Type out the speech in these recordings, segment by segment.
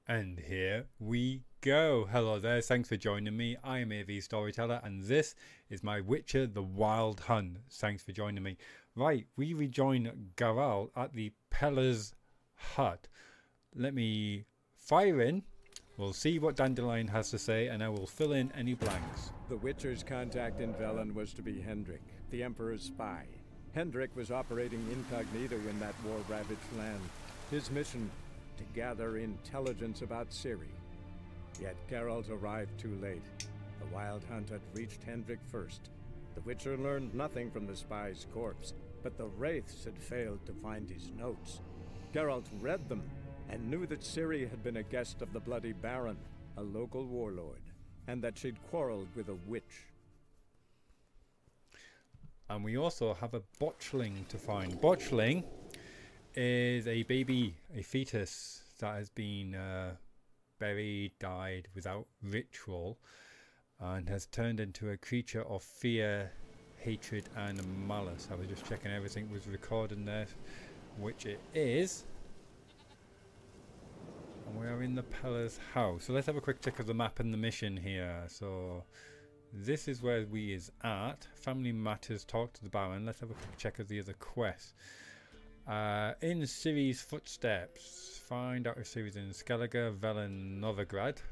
And here we go. Hello there, thanks for joining me. I am AVStoryteller and this is my Witcher the Wild Hunt. Thanks for joining me. Right, we rejoin Geralt at the Peller's hut. Let me fire in. We'll see what Dandelion has to say and I will fill in any blanks. The Witcher's contact in Velen was to be Hendrik, the Emperor's spy. Hendrik was operating incognito in that war-ravaged land. His mission, to gather intelligence about Ciri. Yet Geralt arrived too late. The Wild Hunt had reached Hendrik first. The Witcher learned nothing from the spy's corpse, but the Wraiths had failed to find his notes. Geralt read them and knew that Ciri had been a guest of the Bloody Baron, a local warlord, and that she'd quarreled with a witch. And we also have a botchling to find. Botchling is a baby, a fetus that has been buried, died without ritual, and has turned into a creature of fear, hatred, and malice. I was just checking everything was recorded there, which it is. And we are in the Peller's house. So let's have a quick check of the map and the mission here. So this is where we is at. Family matters, talk to the Baron. Let's have a quick check of the other quests. In Ciri's footsteps, find out if Ciri's in Skellige, Velen, Novigrad.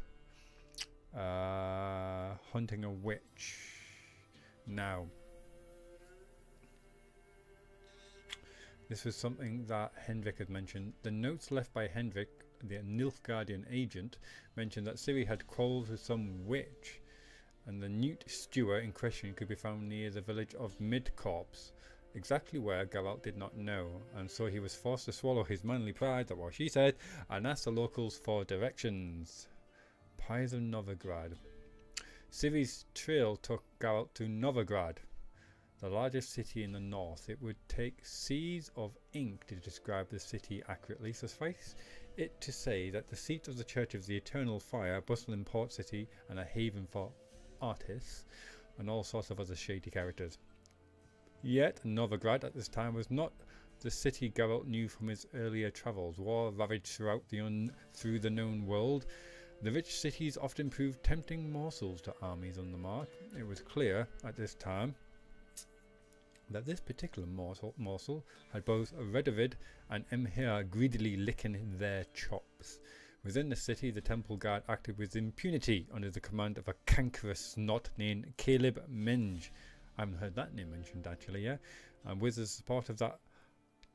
Hunting a witch. Now, this was something that Hendrik had mentioned. The notes left by Hendrik, the Nilfgaardian agent, mentioned that Ciri had quarreled with some witch, and the Newt Stewart in question could be found near the village of Midcorps. Exactly where Geralt did not know, and so he was forced to swallow his manly pride, that's what she said, and asked the locals for directions. Pies of Novigrad. Ciri's trail took Geralt to Novigrad, the largest city in the north. It would take seas of ink to describe the city accurately. Suffice it to say that the seat of the Church of the Eternal Fire, bustling port city, and a haven for artists, and all sorts of other shady characters. Yet Novigrad at this time was not the city Geralt knew from his earlier travels. War ravaged throughout through the known world. The rich cities often proved tempting morsels to armies on the march. It was clear at this time that this particular morsel had both Redovid and Emhyr greedily licking their chops. Within the city, the temple guard acted with impunity under the command of a cankerous snot named Caleb Menge. I haven't heard that name mentioned actually, yeah. And with the support of that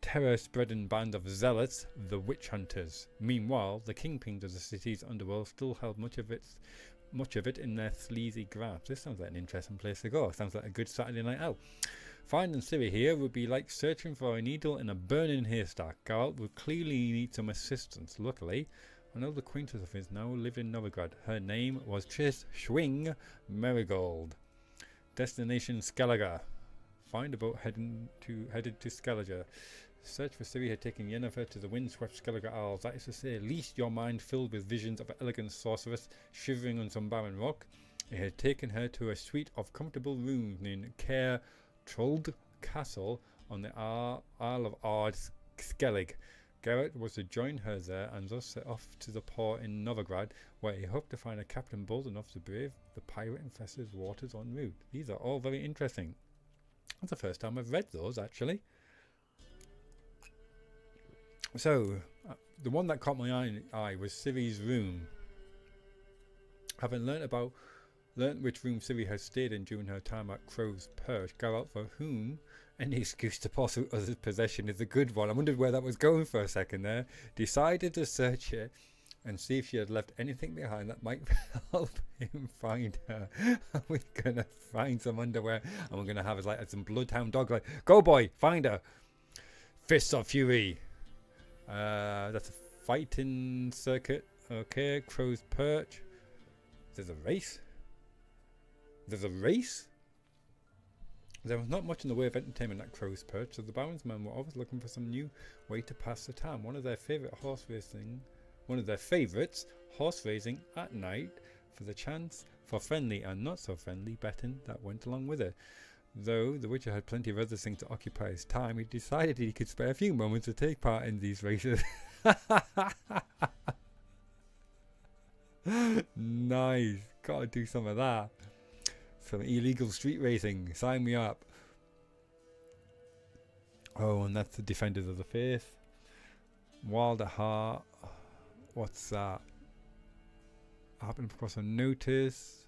terror-spreading band of zealots, the Witch Hunters. Meanwhile, the kingpins of the city's underworld still held much of it in their sleazy grasp. This sounds like an interesting place to go. Sounds like a good Saturday night out. Finding Ciri here would be like searching for a needle in a burning haystack. Geralt would clearly need some assistance. Luckily, an old acquaintance of his now lived in Novigrad. Her name was Triss Schwing Marigold. Destination Skellige. Find a boat headed to Skellige. Search for Ciri had taken Yennefer to the windswept Skellige Isles. That is to say, at least your mind filled with visions of an elegant sorceress shivering on some barren rock. It had taken her to a suite of comfortable rooms named Caer Truld Castle on the Isle of Ard Skellig. Geralt was to join her there and thus set off to the port in Novigrad, where he hoped to find a captain bold enough to brave the pirate-infested waters en route. These are all very interesting. That's the first time I've read those, actually. So, the one that caught my eye was Ciri's room. Having learnt which room Ciri had stayed in during her time at Crow's Perch, Geralt, for whom any excuse to possess others' possession is a good one. I wondered where that was going for a second there. Decided to search it and see if she had left anything behind that might help him find her. We're gonna find some underwear and we're gonna have like some bloodhound dog like, go boy, find her. Fists of Fury. That's a fighting circuit. Okay, Crow's Perch. There's a race. There's a race? There was not much in the way of entertainment at Crow's Perch, so the Baron's men were always looking for some new way to pass the time. One of their favourites, horse racing at night, for the chance for friendly and not so friendly betting that went along with it. Though the Witcher had plenty of other things to occupy his time, he decided he could spare a few moments to take part in these races. nice. Gotta do some of that. Some illegal street racing. Sign me up. Oh, and that's the Defenders of the Faith. Wild at Heart. What's that? I happened across a notice.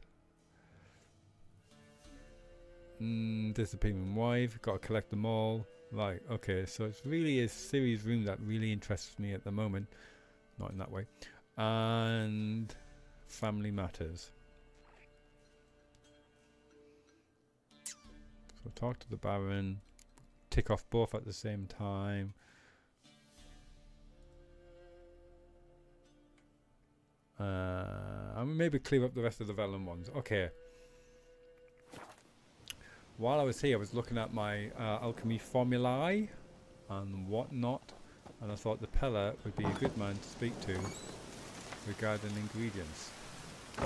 Disappearing Wife. Gotta collect them all. Right, okay, so it's really a Ciri's room that really interests me at the moment. Not in that way. And Family Matters. So talk to the Baron. Tick off both at the same time. And maybe clear up the rest of the Velen ones. Okay. While I was here, I was looking at my alchemy formulae and whatnot, and I thought the Peller would be a good man to speak to regarding ingredients. I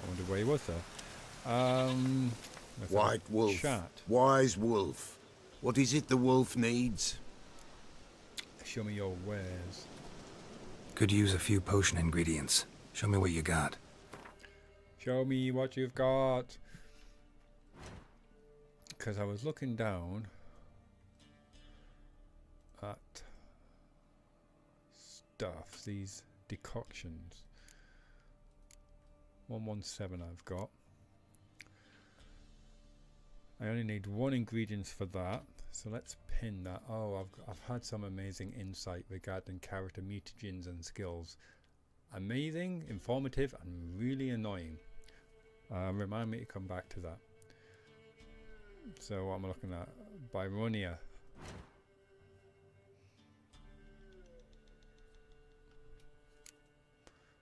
wonder where he was there. White Wolf, chat. Wise Wolf. What is it the wolf needs? Show me your wares. Could use a few potion ingredients. Show me what you got. Show me what you've got. Because I was looking down at stuff, these decoctions. 117 I've got. I only need one ingredient for that, so let's pin that. Oh, I've had some amazing insight regarding character mutagens and skills. Amazing, informative, and really annoying. Remind me to come back to that. So what am I looking at? Byronia.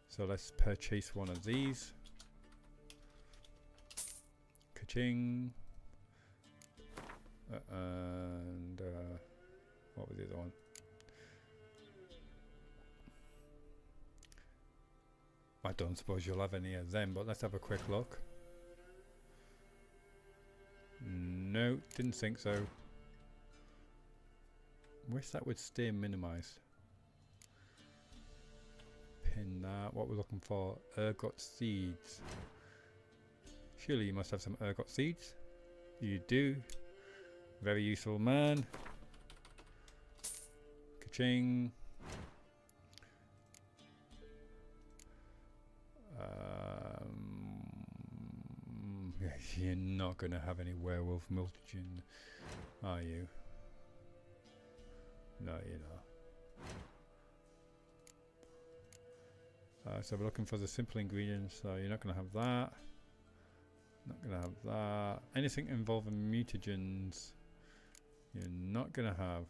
So let's purchase one of these. Ka-ching. And what was the other one? I don't suppose you'll have any of them, but let's have a quick look. No, didn't think so. Wish that would stay minimized. Pin that. What we're looking for? Ergot seeds. Surely you must have some ergot seeds. You do. Very useful man. Ka-ching. You're not going to have any werewolf mutagen, are you? No, you're not. So we're looking for the simple ingredients, so you're not going to have that. Not going to have that. Anything involving mutagens, you're not going to have.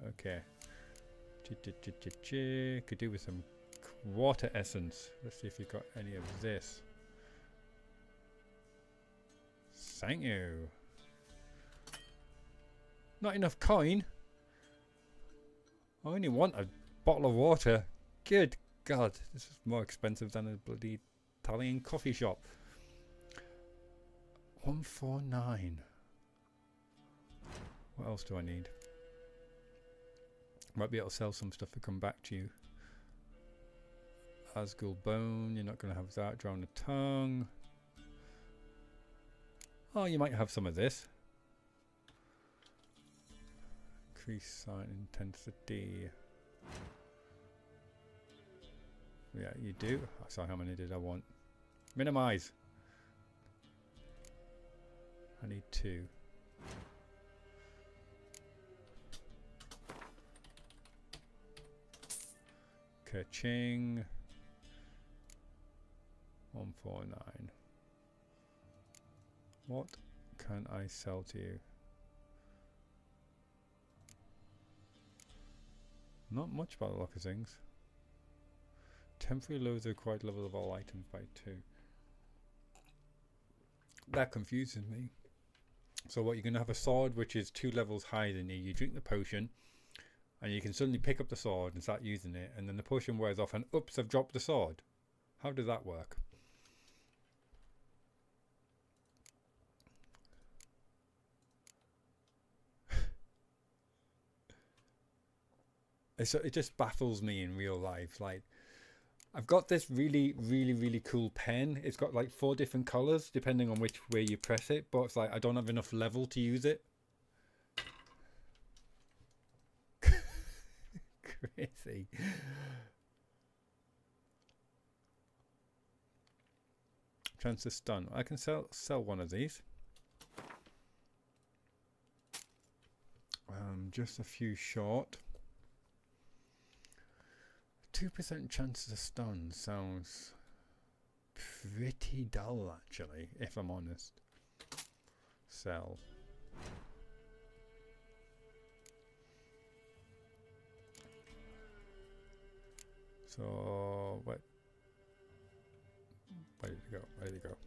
Okay. Could do with some water essence. Let's see if you've got any of this. Thank you. Not enough coin. I only want a bottle of water. Good God, this is more expensive than a bloody Italian coffee shop. 149. What else do I need? Might be able to sell some stuff to come back to you. Asgul bone, you're not going to have that. Drown the tongue. Oh, you might have some of this. Increase sign intensity. Yeah, you do. So how many did I want? Minimize. I need 2. Ka-ching. 149. What can I sell to you? Not much by the look of things. Temporary lowers the required level of all items by 2. That confuses me. So what, you're going to have a sword which is 2 levels higher than you. You drink the potion and you can suddenly pick up the sword and start using it, and then the potion wears off and oops, I've dropped the sword. How does that work? It just baffles me in real life. Like, I've got this really cool pen. It's got like 4 different colors depending on which way you press it, but it's like I don't have enough level to use it. Crazy. Chance to stun. I can sell one of these. Just a few short. 2% chance to stun sounds pretty dull, actually, if I'm honest. Sell. So, wait. Where did it go? Where did it go?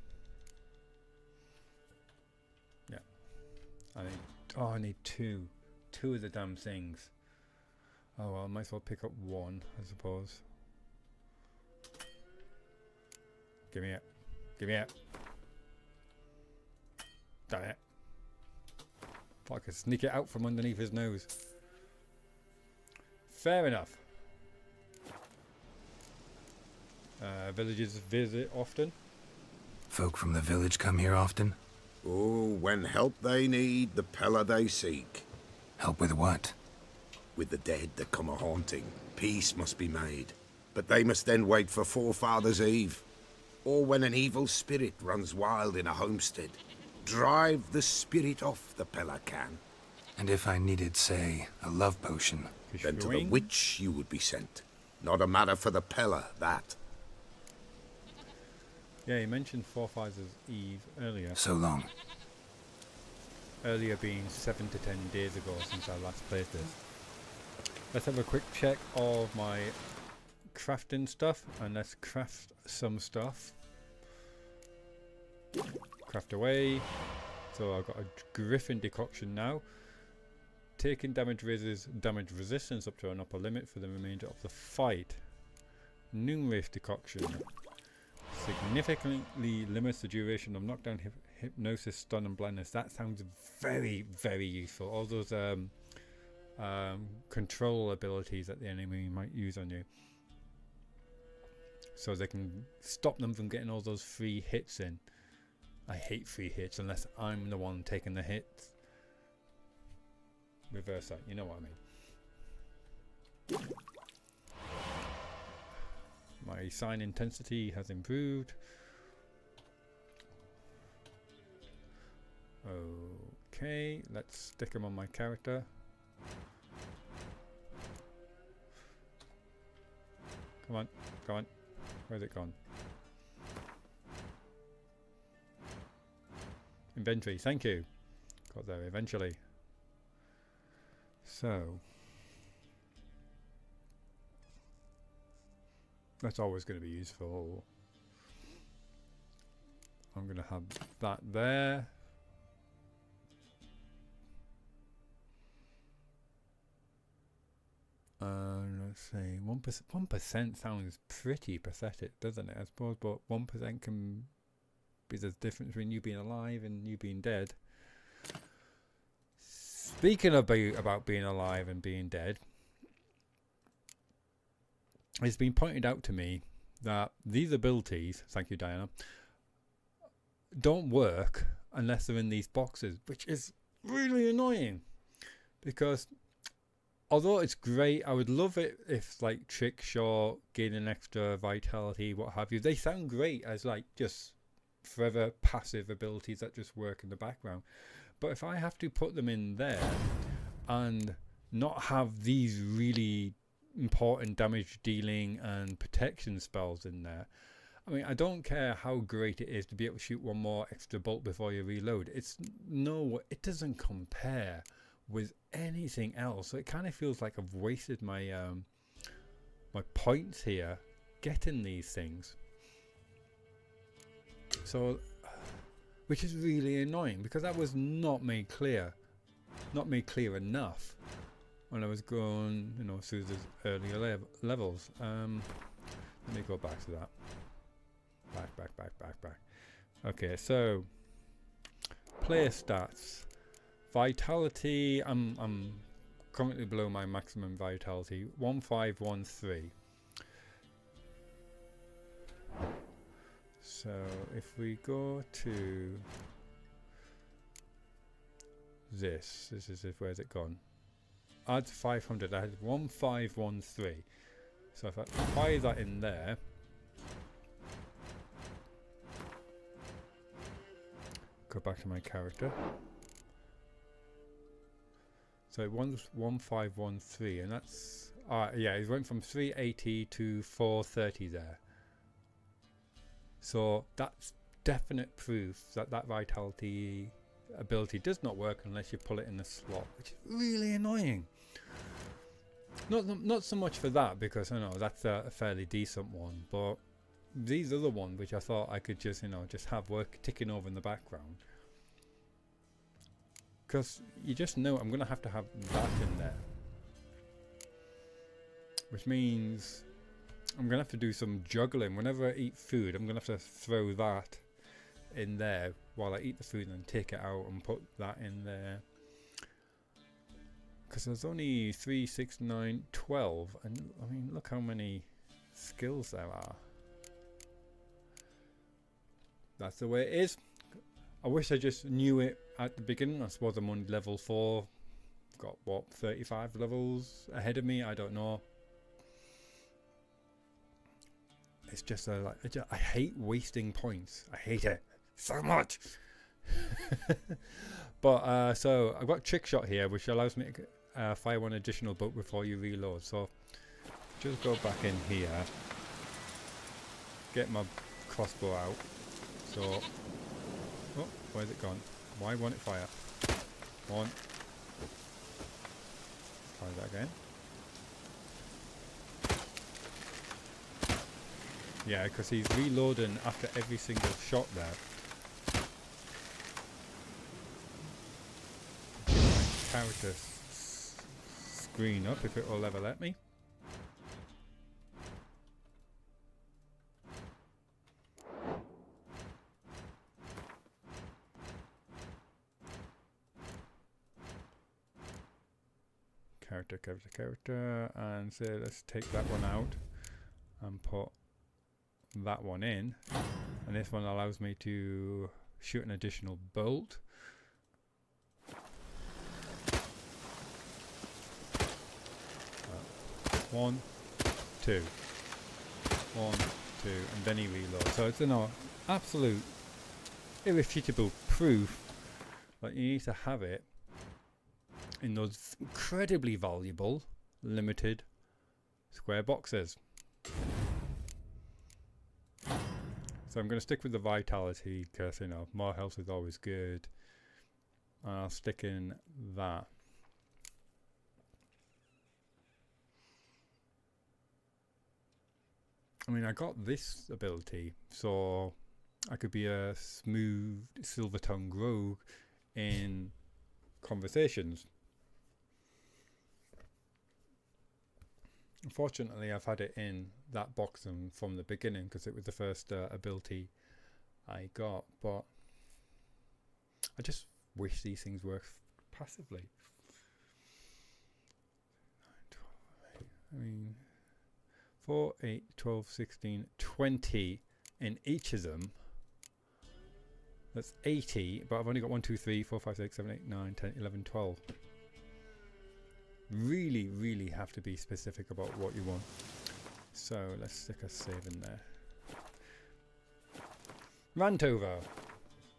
Yeah. I need two. 2 of the damn things. Oh well, I might as well pick up 1, I suppose. Give me it. Give me it. Damn it. Thought I could sneak it out from underneath his nose. Fair enough. Villagers visit often. Folk from the village come here often? Oh, when help they need, the Pella they seek. Help with what? With the dead that come a-haunting, peace must be made. But they must then wait for Forefathers' Eve. Or when an evil spirit runs wild in a homestead. Drive the spirit off, the Pella can. And if I needed, say, a love potion? Then to the witch you would be sent. Not a matter for the Pella, that. Yeah, you mentioned Forefathers' Eve earlier. So long. Earlier being 7 to 10 days ago since I last played this. Let's have a quick check of my crafting stuff, and let's craft some stuff. Craft away. So I've got a Griffin decoction now. Taking damage raises damage resistance up to an upper limit for the remainder of the fight. Noonwraith decoction significantly limits the duration of knockdown, hypnosis, stun and blindness. That sounds very useful. All those control abilities that the enemy might use on you, so they can stop them from getting all those free hits in. I hate free hits unless I'm the one taking the hits. Reverse that, you know what I mean. My sign intensity has improved. Okay, let's stick them on my character. Come on, come on. Where's it gone? Inventory, thank you. Got there eventually. So that's always going to be useful. I'm going to have that there. Let's see, 1% sounds pretty pathetic, doesn't it? I suppose, but 1% can be the difference between you being alive and you being dead. Speaking about being alive and being dead, it's been pointed out to me that these abilities, thank you Diana, don't work unless they're in these boxes, which is really annoying, because although it's great, I would love it if like trick shot, gaining extra vitality, what have you, they sound great as like just forever passive abilities that just work in the background. But if I have to put them in there and not have these really important damage dealing and protection spells in there, I mean, I don't care how great it is to be able to shoot one more extra bolt before you reload. It doesn't compare with anything else. So it kind of feels like I've wasted my my points here getting these things. So, which is really annoying, because that was not made clear enough when I was going, you know, through the earlier levels. Let me go back to that. Back. Okay, so player stats. Vitality, I'm currently below my maximum vitality, 1513. So if we go to this is it, where's it gone? Add 500. I had 1513. So if I fire that in there, go back to my character. So it wants 1513, and that's yeah, it went from 380 to 430 there. So that's definite proof that that vitality ability does not work unless you pull it in the slot, which is really annoying. Not so much for that, because I know that's a fairly decent one, but these other ones which I thought I could just, you know, just have work ticking over in the background, because you just know I'm gonna have to have that in there, which means I'm gonna have to do some juggling. Whenever I eat food, I'm gonna have to throw that in there while I eat the food and then take it out and put that in there, because there's only 3, 6, 9, 12, and I mean, look how many skills there are. That's the way it is. I wish I just knew it at the beginning. I suppose I'm on level 4, got what, 35 levels ahead of me, I don't know. It's just like, I hate wasting points. I hate it so much. But so I've got trick shot here, which allows me to fire one additional bolt before you reload. So just go back in here, get my crossbow out. So, oh, where's it gone? Why won't it fire? One. Try that again. Yeah, because he's reloading after every single shot there. Character screen up if it will ever let me. Character, and so let's take that one out and put that one in, and this one allows me to shoot an additional bolt. One, two, one, two, and then he reloads. So it's an absolute irrefutable proof that you need to have it in those incredibly valuable limited square boxes. So I'm going to stick with the vitality because, you know, more health is always good. I'll stick in that. I mean, I got this ability, so I could be a smooth silver-tongued rogue in conversations. Unfortunately, I've had it in that box from the beginning because it was the first ability I got, but I just wish these things work passively. I mean, 4, 8, 12, 16, 20 in each of them. That's 80, but I've only got 1, 2, 3, 4, 5, 6, 7, 8, 9, 10, 11, 12. Really have to be specific about what you want. So let's stick a save in there. Rant over.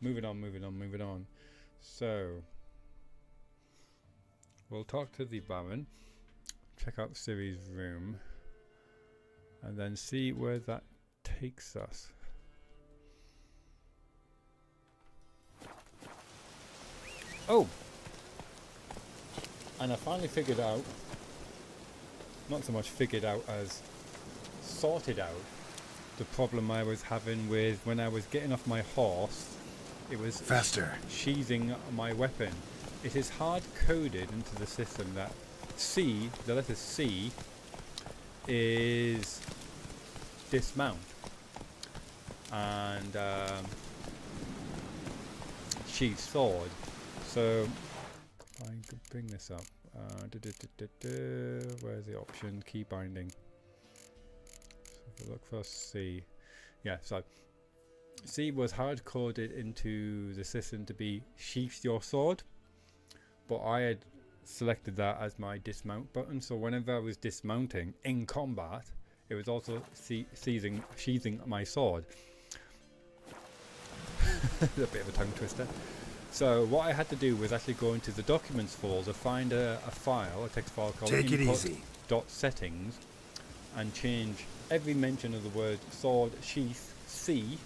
Moving on. So we'll talk to the Baron, check out Ciri's room, and then see where that takes us. Oh! And I finally figured out, not so much figured out as sorted out, the problem I was having with when I was getting off my horse. It was faster sheathing my weapon. It is hard coded into the system that C, the letter C, is dismount, and sheath sword. So I could bring this up. Where's the option? Key binding. So if we look for C. Yeah, so C was hard coded into the system to be sheath your sword, but I had selected that as my dismount button, so whenever I was dismounting in combat, it was also sheathing my sword. A bit of a tongue twister. So what I had to do was actually go into the documents folder, find a file, a text file called input.settings, and change every mention of the word sword sheath C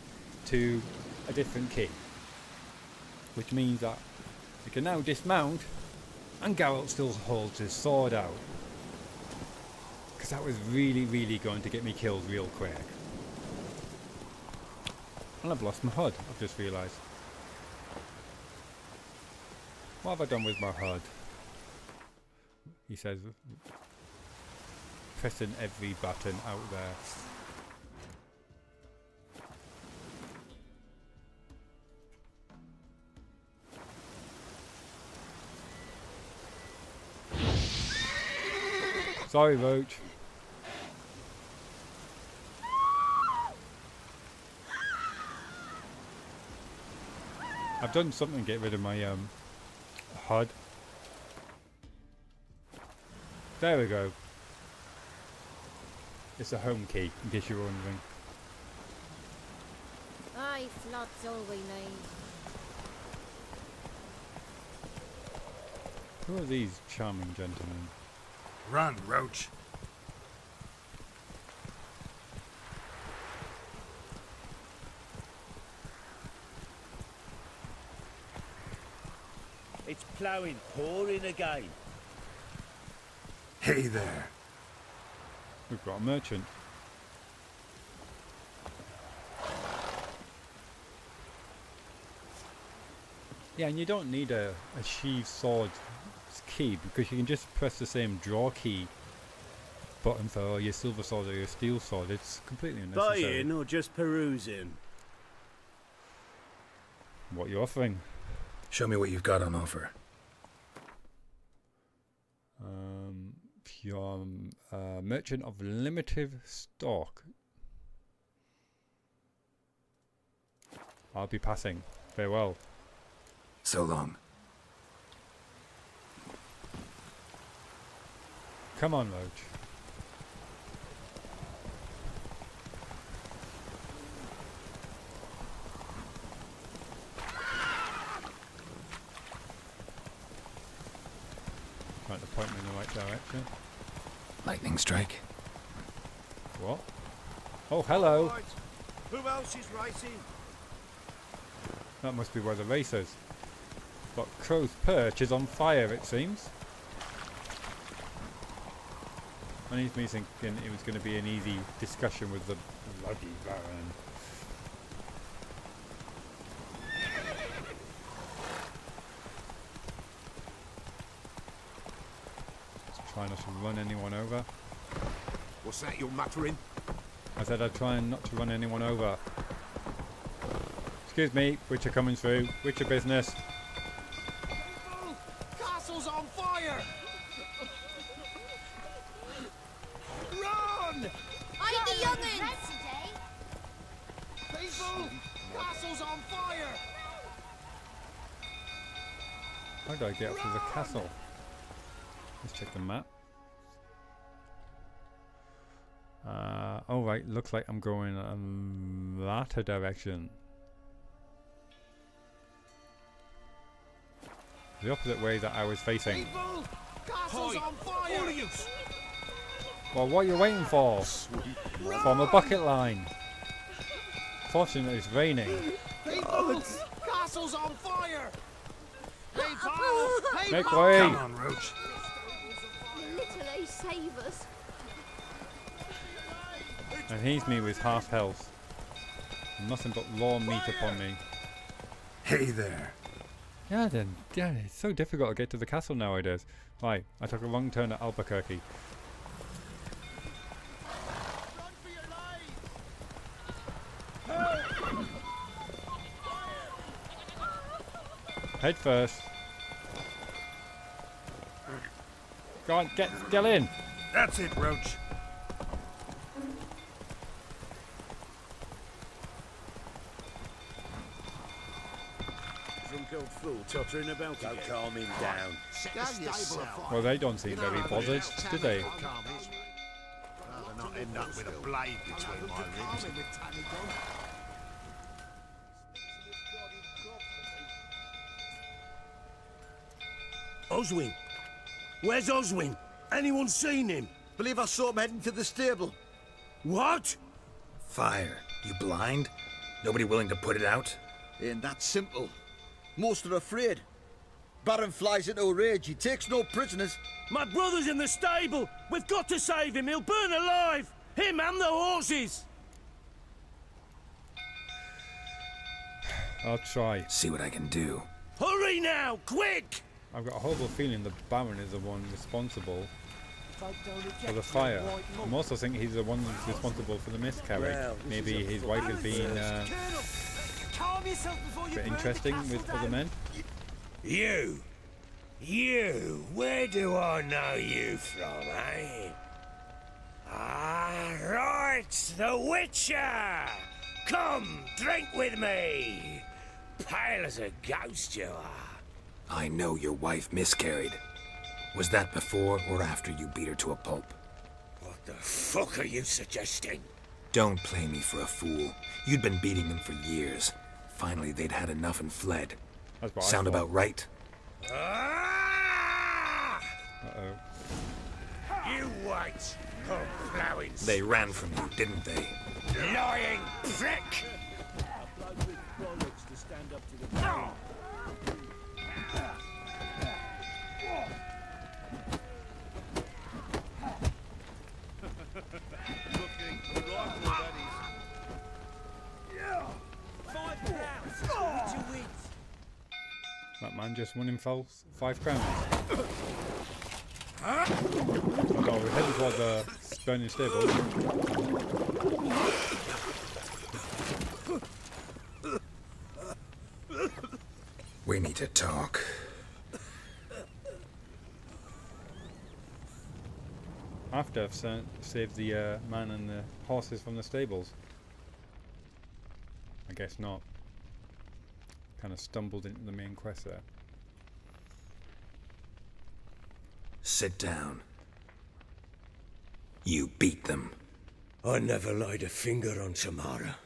to a different key, which means that you can now dismount and Geralt still holds his sword out, because that was really going to get me killed real quick. And I've lost my HUD, I've just realised. What have I done with my HUD? He says pressing every button out there. Sorry, Roach. I've done something to get rid of my HUD. There we go. It's a home key, in case you're wondering. Aye, flood's all we need. Who are these charming gentlemen? Run, Roach. It's ploughing, pouring again. Hey there. We've got a merchant. Yeah, and you don't need a sheath sword key, because you can just press the same draw key button for your silver sword or your steel sword. It's completely unnecessary. Buying or just perusing? What are you offering? Show me what you've got on offer. You're merchant of limited stock. I'll be passing. Farewell. So long. Come on, Roach. Trying to point me in the right direction. Lightning strike. What? Oh, hello. Right. Who else is racing? That must be where the race is. But Crow's Perch is on fire, it seems. And he's me thinking it was going to be an easy discussion with the bloody Baron. Just try not to run anyone over. What's that you're muttering? I said I'd try not to run anyone over. Excuse me, Witcher coming through. Witcher business. Castle's on fire! Run! Aye, the young'uns! People! Castle's on fire! How do I get up to the castle? Let's check the map. Oh right, looks like I'm going that direction. The opposite way that I was facing. People! Castle's on fire! All of you! Well, what are you waiting for? From a bucket line. Fortunately, it's raining. People! Castle's on fire! People! Make People! way! Come on, Roach. Literally save us. And he's me with half health. Nothing but raw meat upon me. Hey there. Yeah, then. Yeah, it's so difficult to get to the castle nowadays. Right, I took a wrong turn at Albuquerque. Run for your lives! Head first. Go on, get in. That's it, Roach. old fool tottering about again. Calm him down. Set the stable afire. Well, they don't seem very bothered, do they? Rather not end up with a blade between my ribs. Oswin? Where's Oswin? Anyone seen him? Believe I saw him heading to the stable. What? Fire. You blind? Nobody willing to put it out? Ain't that simple. Most are afraid. Baron flies into a rage. He takes no prisoners. My brother's in the stable. We've got to save him. He'll burn alive. Him and the horses. I'll try. See what I can do. Hurry now, quick! I've got a horrible feeling the Baron is the one responsible for the fire. I'm also thinking he's the one who's responsible for the miscarriage. Maybe his wife has been a bit interesting with other men. You, where do I know you from, eh? Ah, right, the Witcher! Come, drink with me! Pale as a ghost you are. I know your wife miscarried. Was that before or after you beat her to a pulp? What the fuck are you suggesting? Don't play me for a fool. You'd been beating them for years. Finally, they'd had enough and fled. That's what I Sound thought. about right? Ah! Uh-oh. You wait, plowing. They ran from you, didn't they? Lying prick! That man just won him £5. Oh no, we're heading toward the burning stable. We need to talk. After I've saved the man and the horses from the stables. I guess not. Kind of stumbled into the main quest there. Sit down. You beat them. I never laid a finger on Tamara.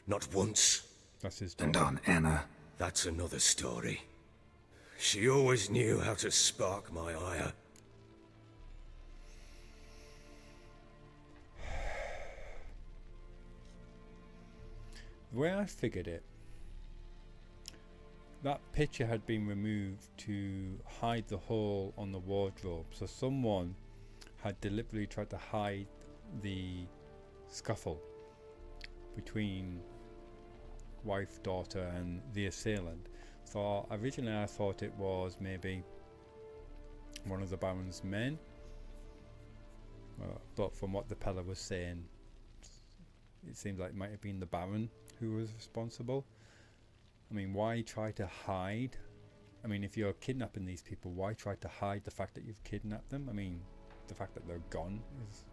Not once. That's his And daughter. on Anna. That's another story. She always knew how to spark my ire. The way I figured it, that picture had been removed to hide the hole on the wardrobe. So someone had deliberately tried to hide the scuffle between wife, daughter and the assailant. So originally I thought it was maybe one of the Baron's men. But from what the Peller was saying, it seems like it might have been the Baron who was responsible. I mean, why try to hide? I mean, if you're kidnapping these people, why try to hide the fact that you've kidnapped them? I mean, the fact that they're gone is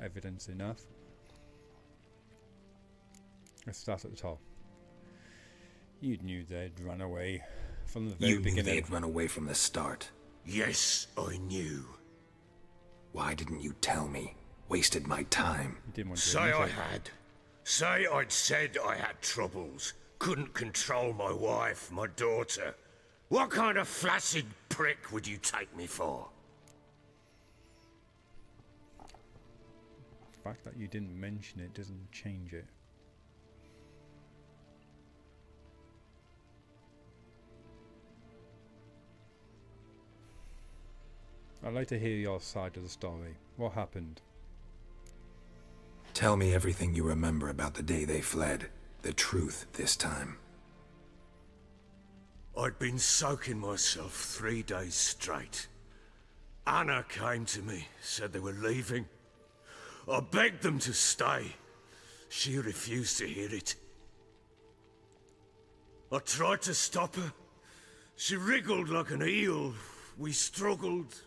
evidence enough. Let's start at the top. You knew they'd run away from the very You knew beginning. they'd run away from the start. Yes, I knew. Why didn't you tell me? Wasted my time. You didn't want to Say admit I it. had. Say I'd said I had troubles. Couldn't control my wife, my daughter. What kind of flaccid prick would you take me for? The fact that you didn't mention it doesn't change it. I'd like to hear your side of the story. What happened? Tell me everything you remember about the day they fled. The truth this time. I'd been soaking myself 3 days straight. Anna came to me, said they were leaving. I begged them to stay. She refused to hear it. I tried to stop her. She wriggled like an eel. We struggled.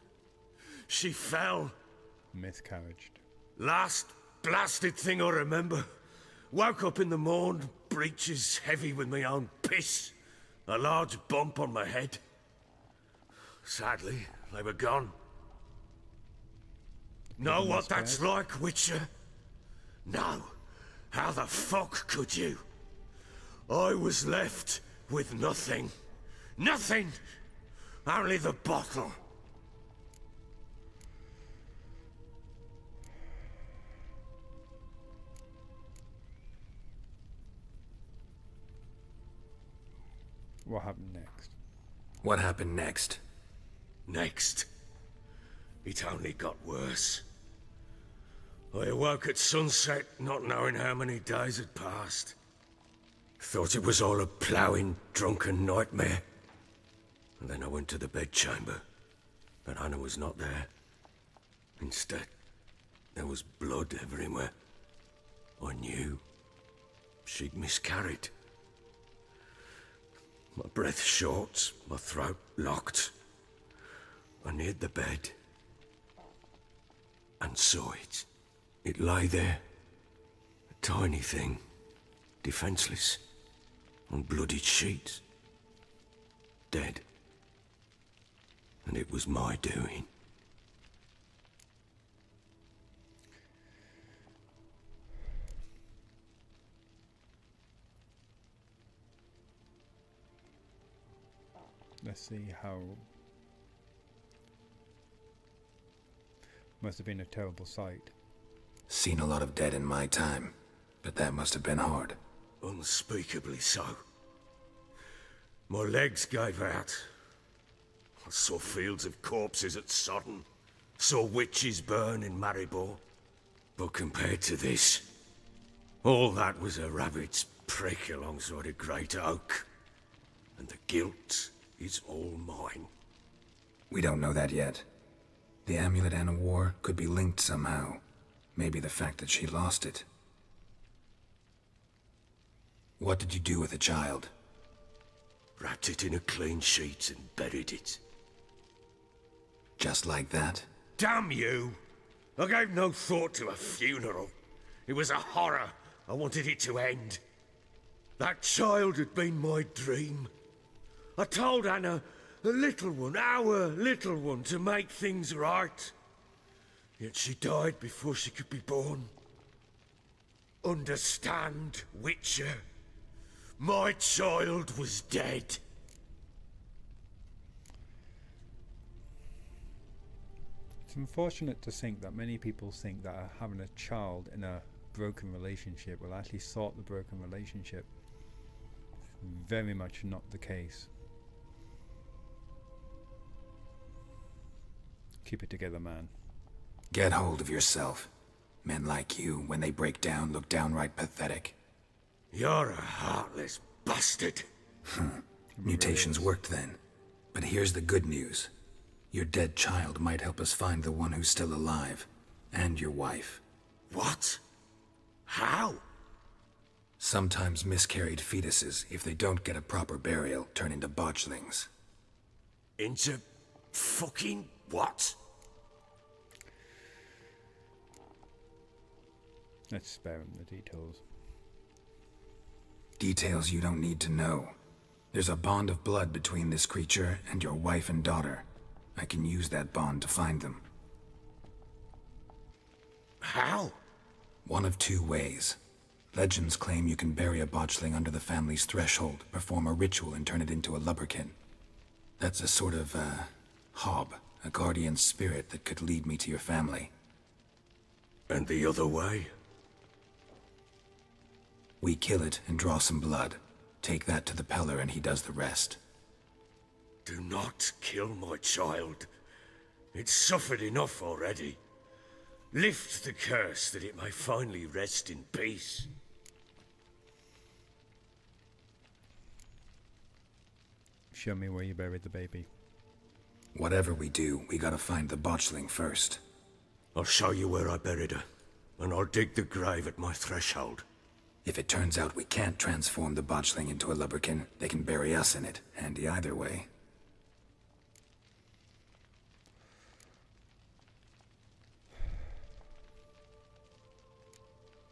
She fell. Miscarriaged. Last blasted thing I remember. Woke up in the morn, breeches heavy with my own piss. A large bump on my head. Sadly, they were gone. Know what that's like, Witcher? No. How the fuck could you? I was left with nothing. Nothing! Only the bottle. What happened next? What happened next? Next. It only got worse. I awoke at sunset, not knowing how many days had passed. Thought it was all a ploughing, drunken nightmare. And then I went to the bedchamber, but Anna was not there. Instead, there was blood everywhere. I knew she'd miscarried. My breath short, my throat locked. I neared the bed and saw it. It lay there, a tiny thing, defenseless, on bloodied sheets, dead. And it was my doing. Let's see how... Must have been a terrible sight. Seen a lot of dead in my time, but that must have been hard. Unspeakably so. My legs gave out. I saw fields of corpses at Sodden. Saw witches burn in Maribor. But compared to this, all that was a rabbit's prick alongside a great oak. And the guilt is all mine. We don't know that yet. The amulet Anna wore could be linked somehow. Maybe the fact that she lost it. What did you do with the child? Wrapped it in a clean sheet and buried it. Just like that? Damn you! I gave no thought to a funeral. It was a horror. I wanted it to end. That child had been my dream. I told Anna, the little one, our little one, to make things right. Yet she died before she could be born. Understand, Witcher? My child was dead. It's unfortunate to think that many people think that having a child in a broken relationship will actually sort the broken relationship. Very much not the case. Keep it together, man. Get hold of yourself. Men like you, when they break down, look downright pathetic. You're a heartless bastard. Mutations worked then. But here's the good news. Your dead child might help us find the one who's still alive. And your wife. What? How? Sometimes miscarried fetuses, if they don't get a proper burial, turn into botchlings. Into fucking what? Let's spare him the details. Details you don't need to know. There's a bond of blood between this creature and your wife and daughter. I can use that bond to find them. How? One of two ways. Legends claim you can bury a botchling under the family's threshold, perform a ritual and turn it into a lubberkin. That's a sort of, hob, a guardian spirit that could lead me to your family. And the other way? We kill it and draw some blood. Take that to the Peller and he does the rest. Do not kill my child. It's suffered enough already. Lift the curse that it may finally rest in peace. Show me where you buried the baby. Whatever we do, we gotta find the botchling first. I'll show you where I buried her, and I'll dig the grave at my threshold. If it turns out we can't transform the botchling into a lubberkin, they can bury us in it. Handy either way.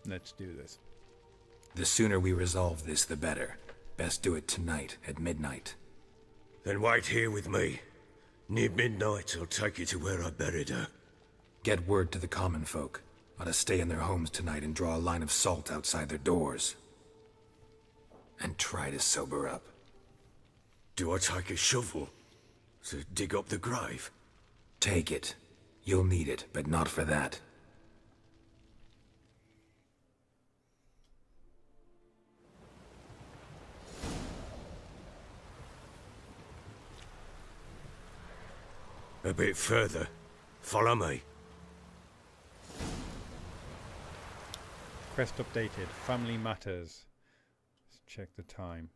Let's do this. The sooner we resolve this, the better. Best do it tonight at midnight. Then wait here with me. Near midnight, I'll take you to where I buried her. Get word to the common folk. Ought to stay in their homes tonight and draw a line of salt outside their doors. And try to sober up. Do I take a shovel to dig up the grave? Take it. You'll need it, but not for that. A bit further. Follow me. Quest updated. Family matters. Let's check the time.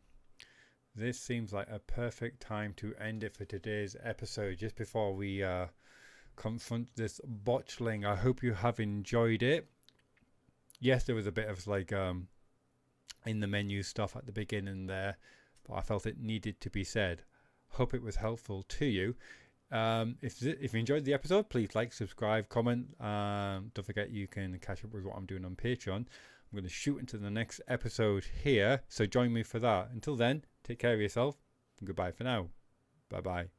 This seems like a perfect time to end it for today's episode, just before we confront this botchling. I hope you have enjoyed it. Yes, there was a bit of like in the menu stuff at the beginning there, but I felt it needed to be said. Hope it was helpful to you. If you enjoyed the episode, please like, subscribe, comment. Don't forget you can catch up with what I'm doing on Patreon. I'm going to shoot into the next episode here, so join me for that. Until then, take care of yourself, and goodbye for now. Bye bye.